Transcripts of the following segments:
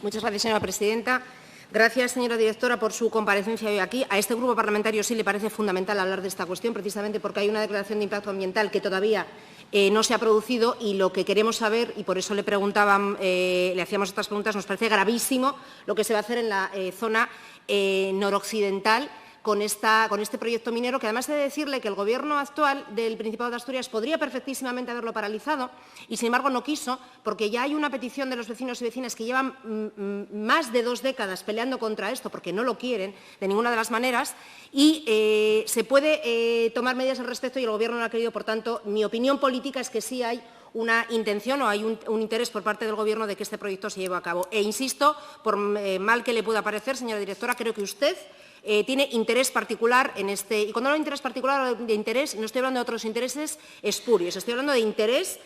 Muchas gracias, señora presidenta. Gracias, señora directora, por su comparecencia hoy aquí. A este grupo parlamentario sí le parece fundamental hablar de esta cuestión, precisamente porque hay una declaración de impacto ambiental que todavía no se ha producido y lo que queremos saber, y por eso le hacíamos estas preguntas, nos parece gravísimo lo que se va a hacer en la zona noroccidental con este proyecto minero, que además he de decirle que el Gobierno actual del Principado de Asturias podría perfectísimamente haberlo paralizado y, sin embargo, no quiso, porque ya hay una petición de los vecinos y vecinas que llevan más de 2 décadas peleando contra esto, porque no lo quieren de ninguna de las maneras, y se puede tomar medidas al respecto y el Gobierno no lo ha querido. Por tanto, mi opinión política es que sí hay una intención o hay un interés por parte del Gobierno de que este proyecto se lleve a cabo. E insisto, por mal que le pueda parecer, señora directora, creo que usted tiene interés particular en este. Y cuando hablo de interés particular, de interés, no estoy hablando de otros intereses espurios, estoy hablando de interés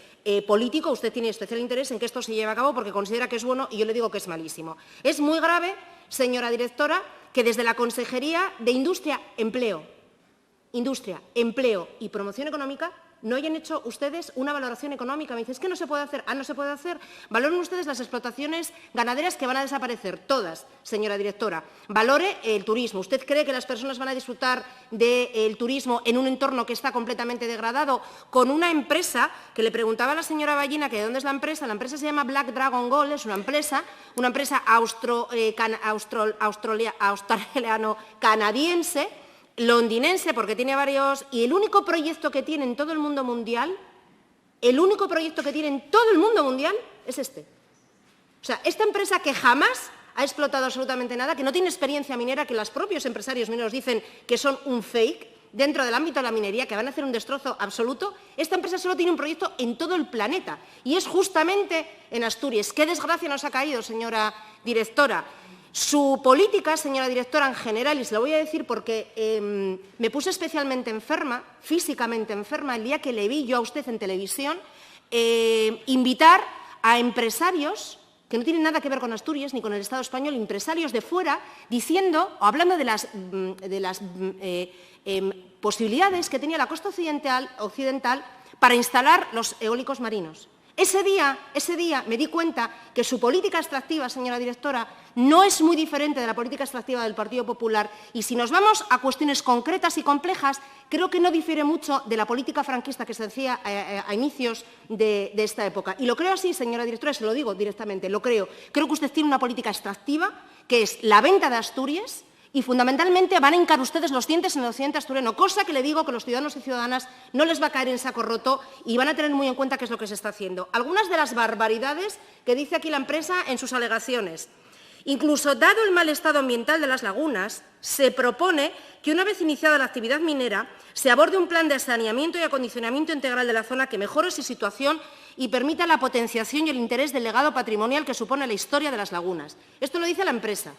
político. Usted tiene especial interés en que esto se lleve a cabo porque considera que es bueno y yo le digo que es malísimo. Es muy grave, señora directora, que desde la Consejería de Industria, Empleo y Promoción Económica no hayan hecho ustedes una valoración económica. Me dice, es que no se puede hacer. No se puede hacer. Valoren ustedes las explotaciones ganaderas que van a desaparecer, todas, señora directora. Valore el turismo. ¿Usted cree que las personas van a disfrutar del turismo en un entorno que está completamente degradado? Con una empresa, que le preguntaba a la señora Ballina que de dónde es la empresa se llama Black Dragon Gold, es una empresa australiano-canadiense, londinense, porque tiene varios, y el único proyecto que tiene en todo el mundo mundial, es este. O sea, esta empresa que jamás ha explotado absolutamente nada, que no tiene experiencia minera, que los propios empresarios mineros dicen que son un fake dentro del ámbito de la minería, que van a hacer un destrozo absoluto, esta empresa solo tiene un proyecto en todo el planeta y es justamente en Asturias. ¡Qué desgracia nos ha caído, señora directora! Su política, señora directora, en general, y se lo voy a decir porque me puse especialmente enferma, físicamente enferma, el día que le vi yo a usted en televisión, invitar a empresarios que no tienen nada que ver con Asturias ni con el Estado español, empresarios de fuera, diciendo o hablando de las posibilidades que tenía la costa occidental para instalar los eólicos marinos. Ese día me di cuenta que su política extractiva, señora directora, no es muy diferente de la política extractiva del Partido Popular y si nos vamos a cuestiones concretas y complejas, creo que no difiere mucho de la política franquista que se hacía a inicios de esta época. Y lo creo así, señora directora, se lo digo directamente, lo creo. Creo que usted tiene una política extractiva que es la venta de Asturias y fundamentalmente van a hincar ustedes los dientes en el occidente asturiano, cosa que le digo que los ciudadanos y ciudadanas no les va a caer en saco roto y van a tener muy en cuenta qué es lo que se está haciendo. Algunas de las barbaridades que dice aquí la empresa en sus alegaciones. Incluso dado el mal estado ambiental de las lagunas, se propone que una vez iniciada la actividad minera se aborde un plan de saneamiento y acondicionamiento integral de la zona que mejore su situación y permita la potenciación y el interés del legado patrimonial que supone la historia de las lagunas. Esto lo dice la empresa.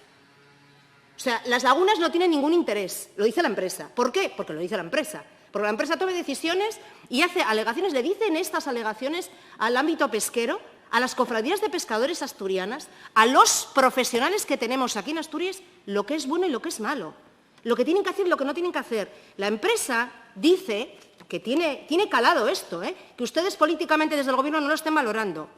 O sea, las lagunas no tienen ningún interés, lo dice la empresa. ¿Por qué? Porque lo dice la empresa. Porque la empresa toma decisiones y hace alegaciones, le dicen estas alegaciones al ámbito pesquero, a las cofradías de pescadores asturianas, a los profesionales que tenemos aquí en Asturias, lo que es bueno y lo que es malo, lo que tienen que hacer y lo que no tienen que hacer. La empresa dice que tiene calado esto, que ustedes políticamente desde el Gobierno no lo estén valorando.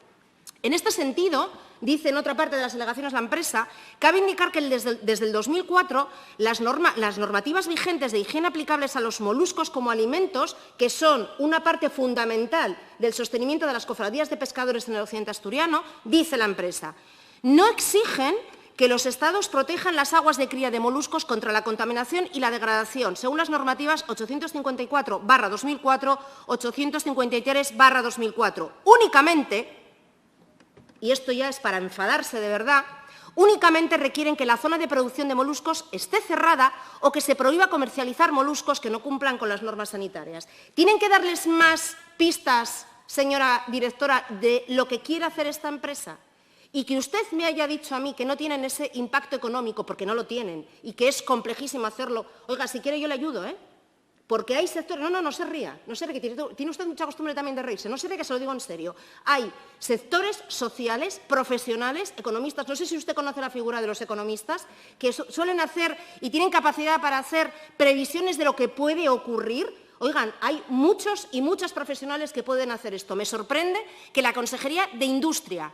En este sentido, dice en otra parte de las alegaciones la empresa, cabe indicar que desde el 2004 las normativas vigentes de higiene aplicables a los moluscos como alimentos, que son una parte fundamental del sostenimiento de las cofradías de pescadores en el occidente asturiano, dice la empresa, no exigen que los Estados protejan las aguas de cría de moluscos contra la contaminación y la degradación, según las normativas 854/2004, 853/2004. Únicamente, y esto ya es para enfadarse de verdad, únicamente requieren que la zona de producción de moluscos esté cerrada o que se prohíba comercializar moluscos que no cumplan con las normas sanitarias. ¿Tienen que darles más pistas, señora directora, de lo que quiere hacer esta empresa? Y que usted me haya dicho a mí que no tienen ese impacto económico, porque no lo tienen, y que es complejísimo hacerlo. Oiga, si quiere yo le ayudo, Porque hay sectores. No se ría, que tiene usted mucha costumbre también de reírse. No se ría, que se lo digo en serio. Hay sectores sociales, profesionales, economistas. No sé si usted conoce la figura de los economistas, que suelen hacer y tienen capacidad para hacer previsiones de lo que puede ocurrir. Oigan, hay muchos y muchas profesionales que pueden hacer esto. Me sorprende que la Consejería de Industria,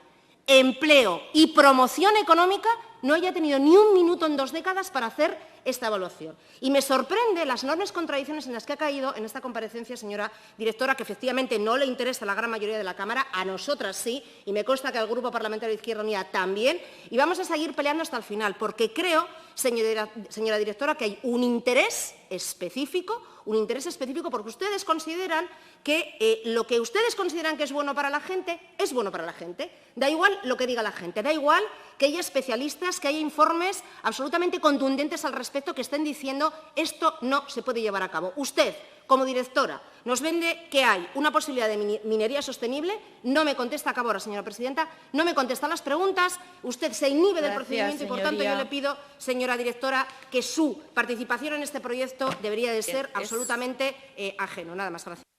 empleo y promoción económica no haya tenido ni un minuto en 2 décadas para hacer esta evaluación. Y me sorprende las enormes contradicciones en las que ha caído en esta comparecencia, señora directora, que efectivamente no le interesa a la gran mayoría de la Cámara, a nosotras sí, y me consta que al Grupo Parlamentario de Izquierda Unida también, y vamos a seguir peleando hasta el final, porque creo, señora directora, que hay un interés específico porque ustedes consideran que lo que ustedes consideran que es bueno para la gente, es bueno para la gente. Da igual lo que diga la gente, da igual que haya especialistas, que haya informes absolutamente contundentes al respecto que estén diciendo esto no se puede llevar a cabo. Usted, como directora, nos vende que hay una posibilidad de minería sostenible, no me contesta, acabo ahora, señora presidenta, no me contesta las preguntas, usted se inhibe del procedimiento y, por tanto, yo le pido, señora directora, que su participación en este proyecto debería de ser absolutamente ajeno. Nada más. Gracias.